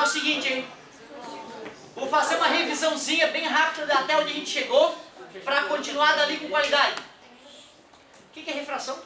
o seguinte, hein? Vou fazer uma revisãozinha bem rápida até onde a gente chegou, para continuar dali com qualidade. O que é refração?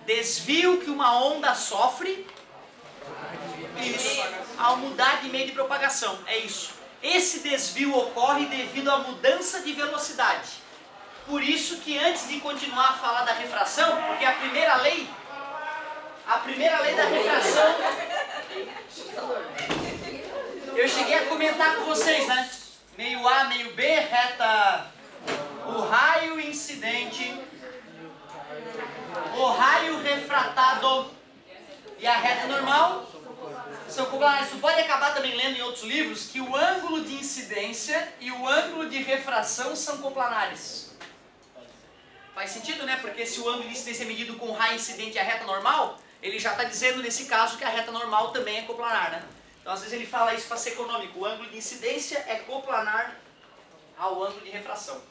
Desvio que uma onda sofre ao mudar de meio de propagação. É isso. Esse desvio ocorre devido à mudança de velocidade. Por isso que antes de continuar a falar da refração, porque a primeira lei da refração, eu cheguei a comentar com vocês, né? Meio A, meio B, reta, o raio incidente, o raio refratado e a reta normal são coplanares. Tu pode acabar também lendo em outros livros que o ângulo de incidência e o ângulo de refração são coplanares. Faz sentido, né? Porque se o ângulo de incidência é medido com o raio incidente e a reta normal, ele já está dizendo nesse caso que a reta normal também é coplanar, né? Então às vezes ele fala isso para ser econômico. O ângulo de incidência é coplanar ao ângulo de refração.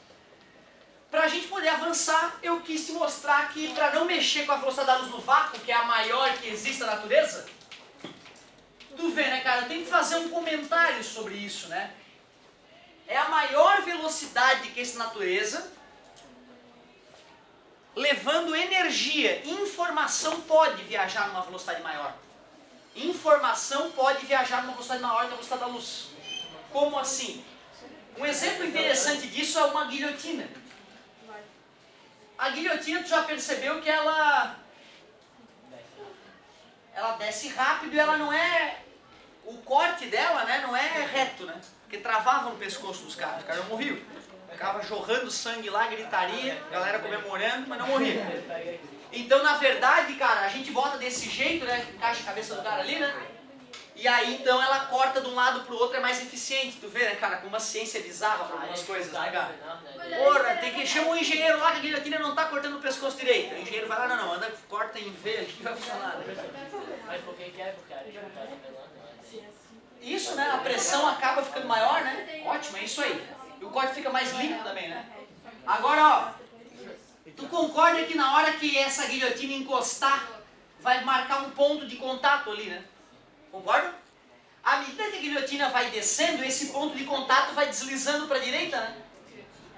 Para a gente poder avançar, eu quis te mostrar que para não mexer com a velocidade da luz no vácuo, que é a maior que existe na natureza, tu vê, né, cara? Tem que fazer um comentário sobre isso, né? É a maior velocidade que existe na natureza, levando energia. Informação pode viajar numa velocidade maior. Informação pode viajar numa velocidade maior da velocidade da luz. Como assim? Um exemplo interessante disso é uma guilhotina. A guilhotina, tu já percebeu que ela desce rápido e ela não é... O corte dela, né, não é reto, né? Porque travava no pescoço dos caras. Os caras não morriam. Ficava jorrando sangue lá, gritaria, galera comemorando, mas não morria. Então, na verdade, cara, a gente bota desse jeito, né? Encaixa a cabeça do cara ali, né? E aí, então, ela corta de um lado pro outro, é mais eficiente. Tu vê, né, cara, com uma ciência bizarra pra algumas coisas, né, cara? Porra, tem que chamar um engenheiro lá que a guilhotina não tá cortando o pescoço direito. O engenheiro vai lá, não, anda, corta em V ali que vai funcionar. Mas por que é? Porque a areia não tá revelando, né? Isso, né? A pressão acaba ficando maior, né? Ótimo, é isso aí. E o corte fica mais limpo também, né? Agora, ó, tu concorda que na hora que essa guilhotina encostar, vai marcar um ponto de contato ali, né? Concorda? À medida que a guilhotina vai descendo, esse ponto de contato vai deslizando para a direita, né?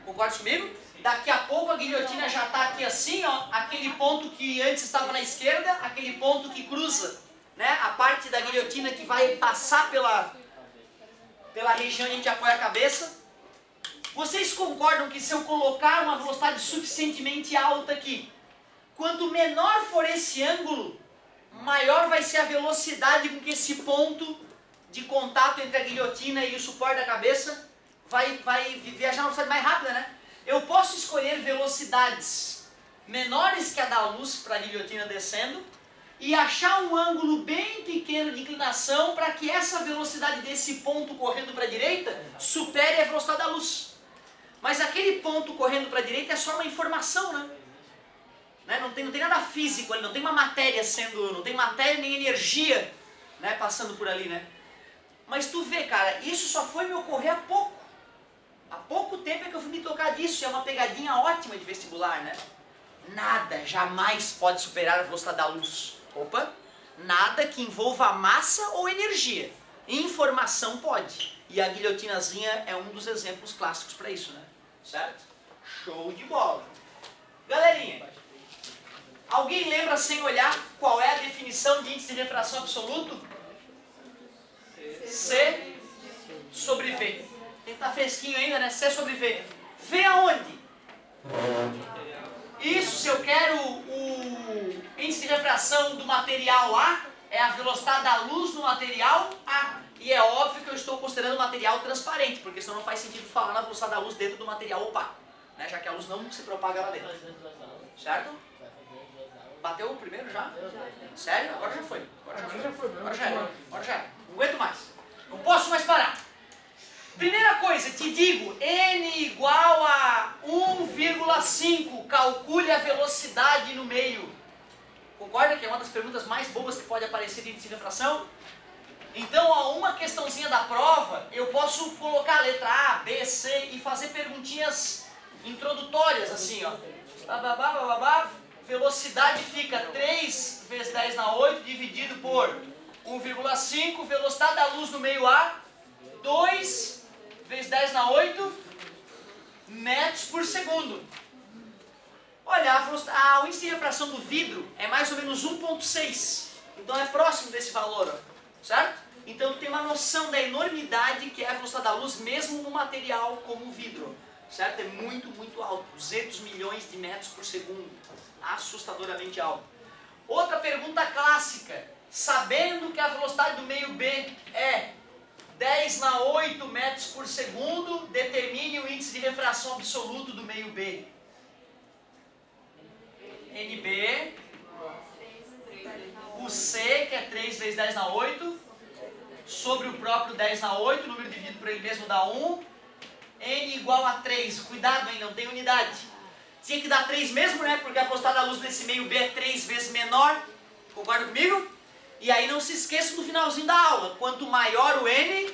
Concorda comigo? Daqui a pouco a guilhotina já está aqui assim, ó, aquele ponto que antes estava na esquerda, aquele ponto que cruza, né? A parte da guilhotina que vai passar pela região onde a gente apoia a cabeça. Vocês concordam que se eu colocar uma velocidade suficientemente alta aqui, quanto menor for esse ângulo, maior vai ser a velocidade com que esse ponto de contato entre a guilhotina e o suporte da cabeça vai viajar uma velocidade mais rápida, né? Eu posso escolher velocidades menores que a da luz para a guilhotina descendo e achar um ângulo bem pequeno de inclinação para que essa velocidade desse ponto correndo para a direita supere a velocidade da luz. Mas aquele ponto correndo para a direita é só uma informação, né? Não tem nada físico ali, não tem uma matéria sendo, não tem matéria nem energia, né, passando por ali, né? Mas tu vê, cara, isso só foi me ocorrer há pouco. Há pouco tempo é que eu fui me tocar disso, é uma pegadinha ótima de vestibular, né? Nada jamais pode superar a velocidade da luz. Opa! Nada que envolva massa ou energia. Informação pode. E a guilhotinazinha é um dos exemplos clássicos para isso, né? Certo? Show de bola! Galerinha, alguém lembra sem olhar qual é a definição de índice de refração absoluto? C sobre V. Tem que estar fresquinho ainda, né? C sobre V. V aonde? Isso, se eu quero o índice de refração do material A, é a velocidade da luz no material A. E é óbvio que eu estou considerando o material transparente, porque senão não faz sentido falar na velocidade da luz dentro do material opaco, né? Já que a luz não se propaga lá dentro. Certo? Bateu o primeiro já? Sério? Agora já foi. Agora já era. Não aguento mais. Não posso mais parar. Primeira coisa, te digo, n igual a 1,5. Calcule a velocidade no meio. Concorda que é uma das perguntas mais bobas que pode aparecer de índice de refração? Então, ó, uma questãozinha da prova, eu posso colocar a letra A, B, C e fazer perguntinhas introdutórias, assim, ó. velocidade fica 3 vezes 10 na 8 dividido por 1,5, velocidade da luz no meio A, 2 vezes 10 na 8 metros por segundo. Olha, o índice de refração do vidro é mais ou menos 1,6. Então é próximo desse valor, ó, certo? Então tem uma noção da enormidade que é a velocidade da luz mesmo num material como o vidro. Certo? É muito, muito alto. 200 milhões de metros por segundo. Assustadoramente alto. Outra pergunta clássica. Sabendo que a velocidade do meio B é 10 na 8 metros por segundo, determine o índice de refração absoluto do meio B. NB, o C, que é 3 vezes 10 na 8, sobre o próprio 10 na 8, número dividido por ele mesmo dá 1. N igual a 3. Cuidado, hein? Não tem unidade. Tinha que dar 3 mesmo, né? Porque a velocidade da luz nesse meio B é 3 vezes menor. Concorda comigo? E aí não se esqueça no finalzinho da aula. Quanto maior o N,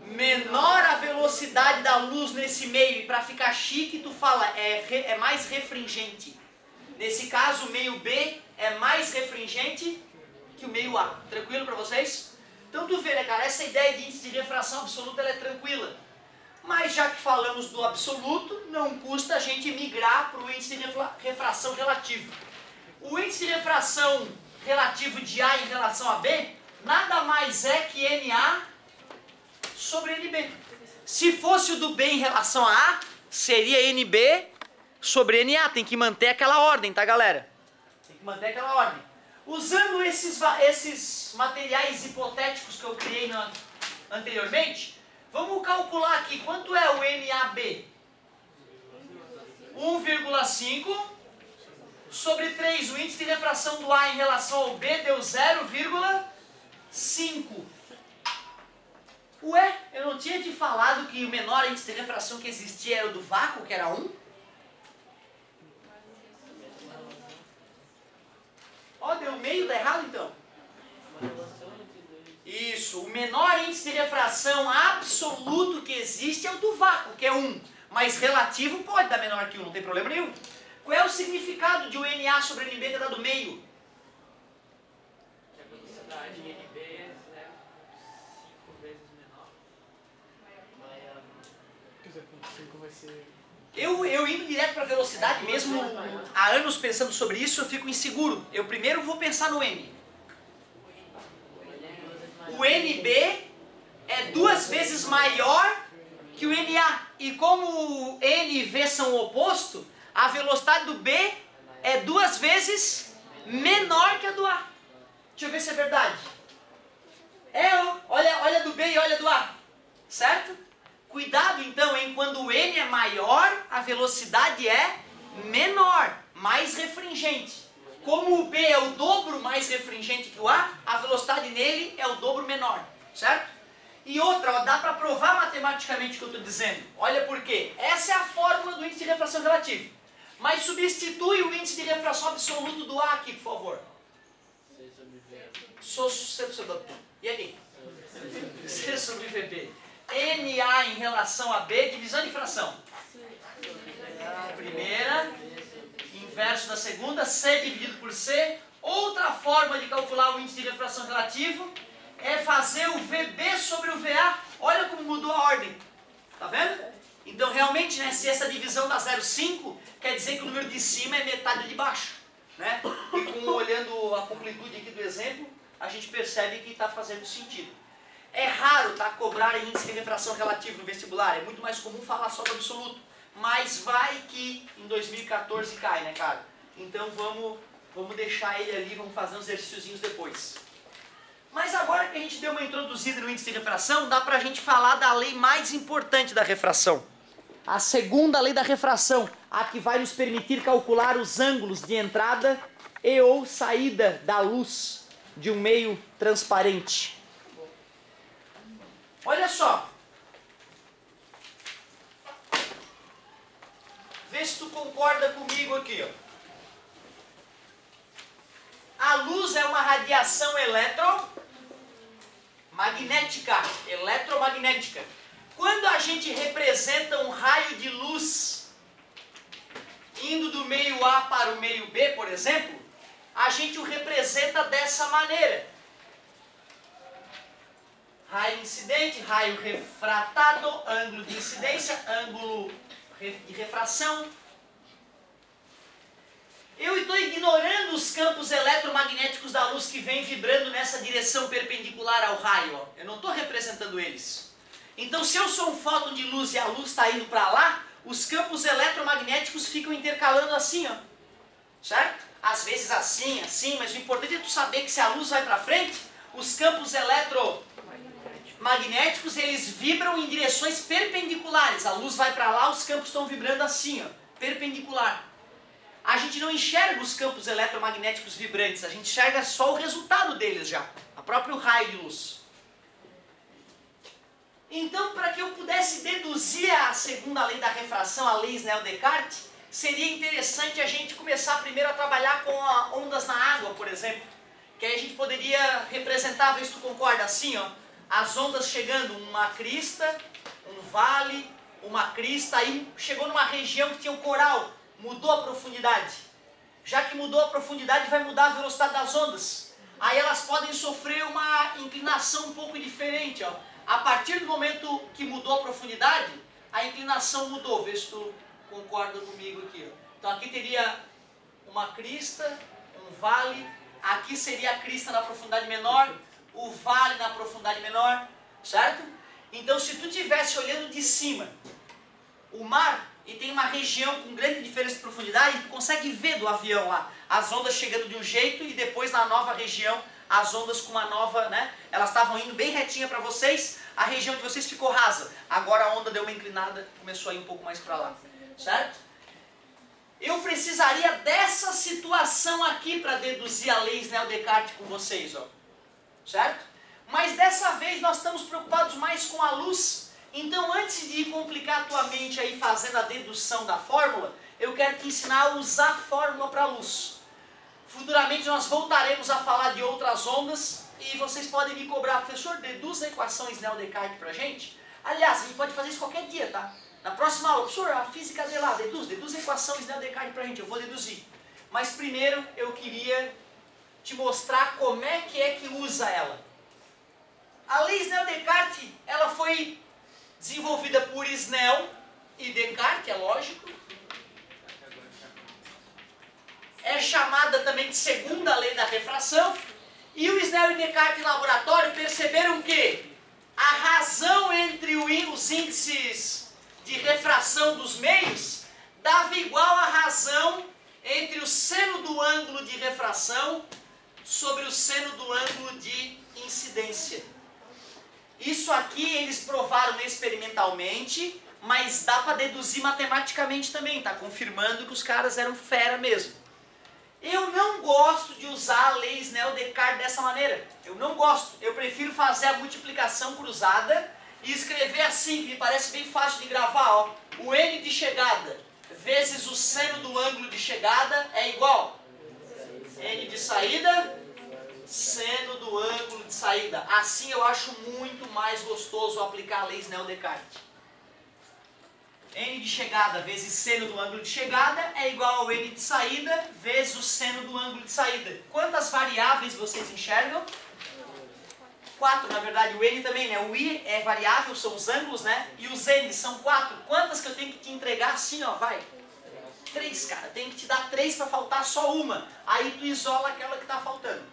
menor a velocidade da luz nesse meio. E para ficar chique, tu fala, é mais refringente. Nesse caso, o meio B é mais refringente que o meio A. Tranquilo para vocês? Então tu vê, né, cara, essa ideia de índice de refração absoluta ela é tranquila. Mas já que falamos do absoluto, não custa a gente migrar para o índice de refração relativo. O índice de refração relativo de A em relação a B, nada mais é que NA sobre NB. Se fosse o do B em relação a A, seria NB sobre NA. Tem que manter aquela ordem, tá, galera? Tem que manter aquela ordem. Usando esses materiais hipotéticos que eu criei anteriormente, vamos calcular aqui quanto é o NAB. 1,5 sobre 3. O índice de refração do A em relação ao B deu 0,5. Ué, eu não tinha te falado que o menor índice de refração que existia era o do vácuo, que era 1? Ó, deu meio, tá errado então? Isso, o menor índice de refração absoluto que existe é o do vácuo, que é 1. Mas relativo pode dar menor que 1, não tem problema nenhum. Qual é o significado de o NA sobre NB ter dado meio? Que a velocidade de NB é 5 vezes menor. Quer dizer, com 5 vai ser... Eu indo direto para a velocidade, mesmo há anos pensando sobre isso, eu fico inseguro. Eu primeiro vou pensar no N. O NB é 2 vezes maior que o NA. E como o N e V são o oposto, a velocidade do B é 2 vezes menor que a do A. Deixa eu ver se é verdade. Olha do B e olha do A. Certo? Cuidado então, hein? Quando o N é maior, a velocidade é menor, mais refringente. Como o B é o dobro mais refringente que o A velocidade nele é o dobro menor, certo? E outra, ó, dá para provar matematicamente o que eu estou dizendo. Olha por quê. Essa é a fórmula do índice de refração relativo. Mas substitui o índice de refração absoluto do A aqui, por favor. C sobre V. E aqui? C sobre VB. NA em relação a B, divisão de fração. Primeira, inverso da segunda, C dividido por C. Outra forma de calcular o índice de refração relativo é fazer o VB sobre o VA. Olha como mudou a ordem. Tá vendo? Então realmente, né, se essa divisão dá 0,5, quer dizer que o número de cima é metade de baixo. Né? E olhando a concretude aqui do exemplo, a gente percebe que está fazendo sentido. É raro, tá, cobrar índice de refração relativo no vestibular, é muito mais comum falar só do absoluto. Mas vai que em 2014 cai, né, cara? Então vamos deixar ele ali, vamos fazer uns exercíciozinhos depois. Mas agora que a gente deu uma introduzida no índice de refração, dá pra gente falar da lei mais importante da refração. A segunda lei da refração, a que vai nos permitir calcular os ângulos de entrada e ou saída da luz de um meio transparente. Olha só. Vê se tu concorda comigo aqui, ó. A luz é uma radiação eletromagnética. Quando a gente representa um raio de luz indo do meio A para o meio B, por exemplo, a gente o representa dessa maneira. Raio incidente, raio refratado, ângulo de incidência, ângulo de refração. Eu estou ignorando os campos eletromagnéticos da luz que vem vibrando nessa direção perpendicular ao raio. Ó. Eu não estou representando eles. Então, se eu sou um fóton de luz e a luz está indo para lá, os campos eletromagnéticos ficam intercalando assim, ó. Certo? Às vezes assim, assim, mas o importante é tu saber que se a luz vai para frente, os campos eletromagnéticos, eles vibram em direções perpendiculares. A luz vai para lá, os campos estão vibrando assim, ó, perpendicular. A gente não enxerga os campos eletromagnéticos vibrantes, a gente enxerga só o resultado deles já, o próprio raio de luz. Então, para que eu pudesse deduzir a segunda lei da refração, a lei Snell-Descartes, seria interessante a gente começar primeiro a trabalhar com ondas na água, por exemplo. Que aí a gente poderia representar, vê se tu concorda, assim, ó, as ondas chegando, uma crista, um vale, uma crista, aí chegou numa região que tinha um coral, mudou a profundidade. Já que mudou a profundidade, vai mudar a velocidade das ondas. Aí elas podem sofrer uma inclinação um pouco diferente, ó. A partir do momento que mudou a profundidade, a inclinação mudou. Vê se tu concorda comigo aqui, ó. Então aqui teria uma crista, um vale, aqui seria a crista na profundidade menor, o vale na profundidade menor, certo? Então se tu estivesse olhando de cima o mar e tem uma região com grande diferença de profundidade, tu consegue ver do avião lá, as ondas chegando de um jeito e depois na nova região, as ondas com uma nova, né? Elas estavam indo bem retinha para vocês, a região de vocês ficou rasa, agora a onda deu uma inclinada, começou a ir um pouco mais para lá. Certo? Eu precisaria dessa situação aqui para deduzir a lei Snell-Descartes com vocês, ó. Certo? Mas dessa vez nós estamos preocupados mais com a luz. Então, antes de complicar a tua mente aí fazendo a dedução da fórmula, eu quero te ensinar a usar a fórmula para a luz. Futuramente nós voltaremos a falar de outras ondas e vocês podem me cobrar, professor, deduz a equação Snell-Descartes para a gente? Aliás, a gente pode fazer isso qualquer dia, tá? Na próxima aula, professor, a física de lá, deduz a equação Snell-Descartes pra gente, eu vou deduzir. Mas primeiro eu queria te mostrar como é que usa ela. A lei Snell-Descartes, ela foi desenvolvida por Snell e Descartes, é lógico. É chamada também de segunda lei da refração. E o Snell e Descartes em laboratório perceberam que a razão entre os índices de refração dos meios dava igual à razão entre o seno do ângulo de refração sobre o seno do ângulo de incidência. Isso aqui eles provaram experimentalmente, mas dá para deduzir matematicamente também, tá confirmando que os caras eram fera mesmo. Eu não gosto de usar a lei Snell-Descartes dessa maneira. Eu não gosto. Eu prefiro fazer a multiplicação cruzada e escrever assim, que me parece bem fácil de gravar, ó. O n de chegada vezes o seno do ângulo de chegada é igual n de saída, seno do ângulo de saída. Assim eu acho muito mais gostoso aplicar a lei Snell-Descartes. N de chegada vezes seno do ângulo de chegada é igual ao n de saída vezes o seno do ângulo de saída. Quantas variáveis vocês enxergam? 4, na verdade, o n também, né? O i é variável, são os ângulos, né? E os n são 4. Quantas que eu tenho que te entregar assim, ó, vai? 3, cara. Tenho que te dar 3 para faltar só uma. Aí tu isola aquela que está faltando.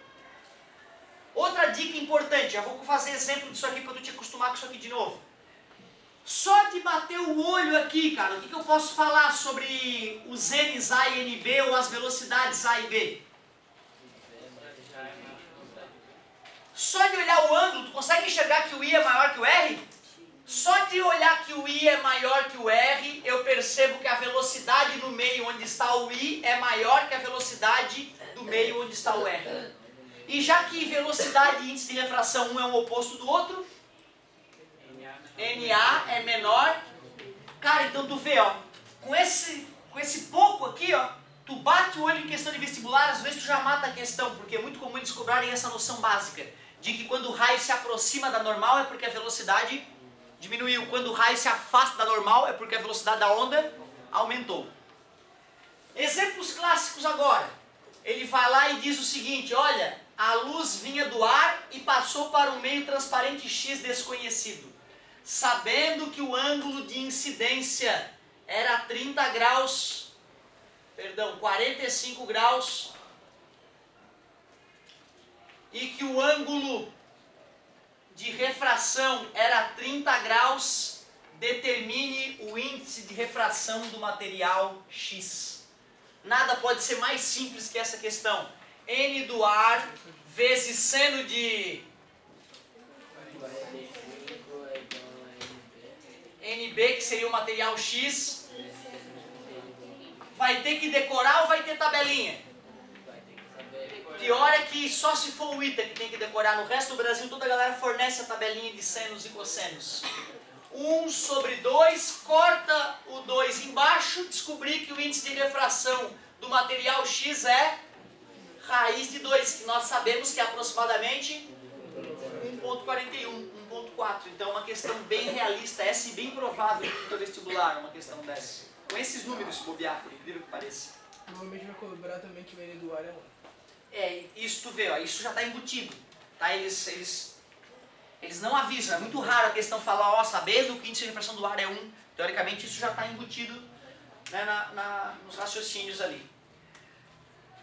Outra dica importante, já vou fazer exemplo disso aqui para tu te acostumar com isso aqui de novo. Só de bater o olho aqui, cara, o que eu posso falar sobre os n's A e NB ou as velocidades A e B? Só de olhar o ângulo, tu consegue enxergar que o I é maior que o R? Só de olhar que o I é maior que o R, eu percebo que a velocidade no meio onde está o I é maior que a velocidade do meio onde está o R. E já que velocidade e índice de refração um é o oposto do outro, NA é menor. Cara, então tu vê, ó, com esse pouco aqui, ó, tu bate o olho em questão de vestibular, às vezes tu já mata a questão, porque é muito comum eles cobrarem essa noção básica, de que quando o raio se aproxima da normal é porque a velocidade diminuiu, quando o raio se afasta da normal é porque a velocidade da onda aumentou. Exemplos clássicos agora. Ele vai lá e diz o seguinte, olha, a luz vinha do ar e passou para um meio transparente X desconhecido. Sabendo que o ângulo de incidência era 45 graus, e que o ângulo de refração era 30 graus, determine o índice de refração do material X. Nada pode ser mais simples que essa questão. N do ar vezes seno de NB, que seria o material X. Vai ter que decorar ou vai ter tabelinha? Pior é que só se for o ITA que tem que decorar. No resto do Brasil toda a galera fornece a tabelinha de senos e cossenos. 1 sobre 2, corta o 2 embaixo, descobri que o índice de refração do material X é raiz de 2, que nós sabemos que é aproximadamente 1.41, 1.4. Então é uma questão bem realista, essa e bem provável no vestibular, uma questão dessa. Com esses números, se bobear, por incrível que pareça. Provavelmente vai cobrar também que o N do ar é 1. Isso tu vê, ó, isso já está embutido. Tá? Eles não avisam, é muito raro a questão falar, ó, sabendo que o índice de refração do ar é 1. Teoricamente isso já está embutido, né, nos raciocínios ali.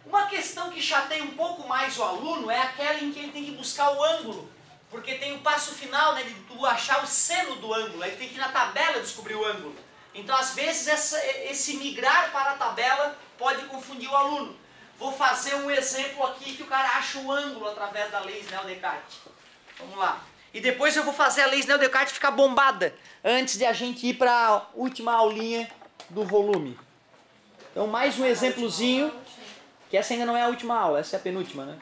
Uma questão que chateia um pouco mais o aluno é aquela em que ele tem que buscar o ângulo. Porque tem o passo final, né, de tu achar o seno do ângulo, ele tem que ir na tabela descobrir o ângulo. Então às vezes esse migrar para a tabela pode confundir o aluno. Vou fazer um exemplo aqui que o cara acha o ângulo através da lei Snell-Descartes. Vamos lá. E depois eu vou fazer a lei Snell-Descartes ficar bombada, antes de a gente ir para a última aulinha do volume. Então mais um exemplozinho, que essa ainda não é a última aula, essa é a penúltima, né?